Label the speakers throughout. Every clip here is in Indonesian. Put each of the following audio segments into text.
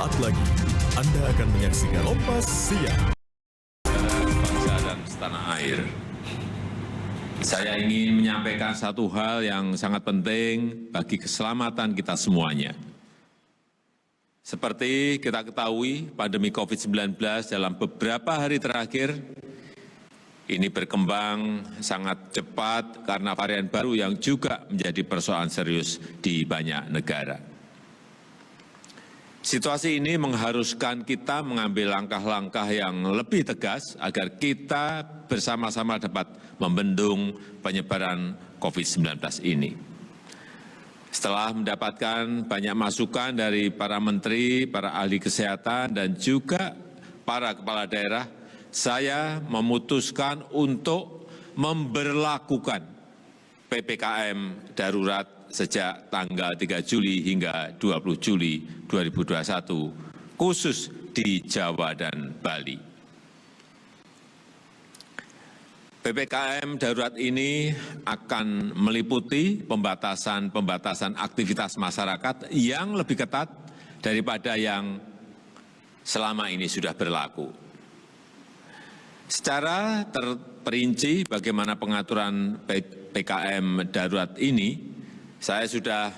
Speaker 1: Sesaat lagi, Anda akan menyaksikan Kompas Siang.
Speaker 2: Bangsa dan setanah air. Saya ingin menyampaikan satu hal yang sangat penting bagi keselamatan kita semuanya. Seperti kita ketahui, pandemi COVID-19 dalam beberapa hari terakhir ini berkembang sangat cepat karena varian baru yang juga menjadi persoalan serius di banyak negara. Situasi ini mengharuskan kita mengambil langkah-langkah yang lebih tegas agar kita bersama-sama dapat membendung penyebaran COVID-19 ini. Setelah mendapatkan banyak masukan dari para menteri, para ahli kesehatan, dan juga para kepala daerah, saya memutuskan untuk memberlakukan PPKM darurat sejak tanggal 3 Juli hingga 20 Juli 2021, khusus di Jawa dan Bali. PPKM darurat ini akan meliputi pembatasan aktivitas masyarakat yang lebih ketat daripada yang selama ini sudah berlaku. Secara terperinci bagaimana pengaturan PPKM darurat ini, saya sudah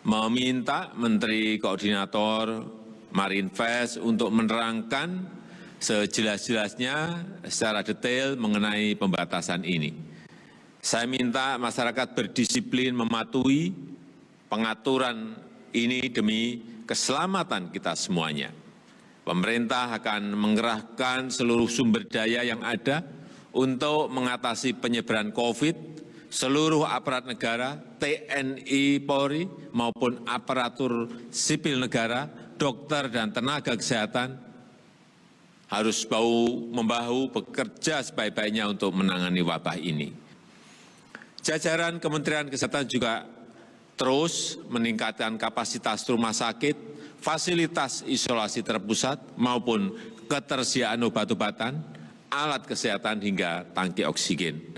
Speaker 2: meminta Menteri Koordinator Marinvest untuk menerangkan sejelas-jelasnya secara detail mengenai pembatasan ini. Saya minta masyarakat berdisiplin mematuhi pengaturan ini demi keselamatan kita semuanya. Pemerintah akan mengerahkan seluruh sumber daya yang ada untuk mengatasi penyebaran COVID. Seluruh aparat negara, TNI, Polri, maupun aparatur sipil negara, dokter dan tenaga kesehatan harus bahu-membahu bekerja sebaik-baiknya untuk menangani wabah ini. Jajaran Kementerian Kesehatan juga terus meningkatkan kapasitas rumah sakit, fasilitas isolasi terpusat, maupun ketersediaan obat-obatan, alat kesehatan hingga tangki oksigen.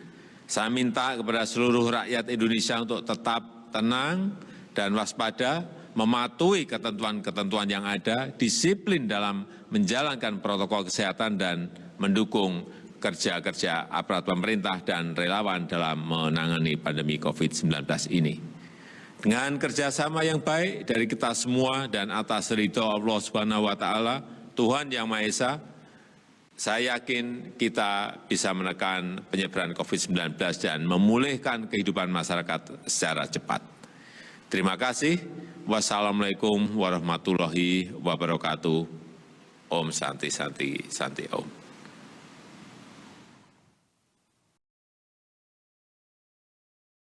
Speaker 2: Saya minta kepada seluruh rakyat Indonesia untuk tetap tenang dan waspada, mematuhi ketentuan-ketentuan yang ada, disiplin dalam menjalankan protokol kesehatan, dan mendukung kerja-kerja aparat pemerintah dan relawan dalam menangani pandemi COVID-19 ini. Dengan kerjasama yang baik dari kita semua dan atas ridho Allah Subhanahu wa Ta'ala, Tuhan Yang Maha Esa, saya yakin kita bisa menekan penyebaran COVID-19 dan memulihkan kehidupan masyarakat secara cepat. Terima kasih. Wassalamualaikum warahmatullahi wabarakatuh. Om Santi Santi Santi Om.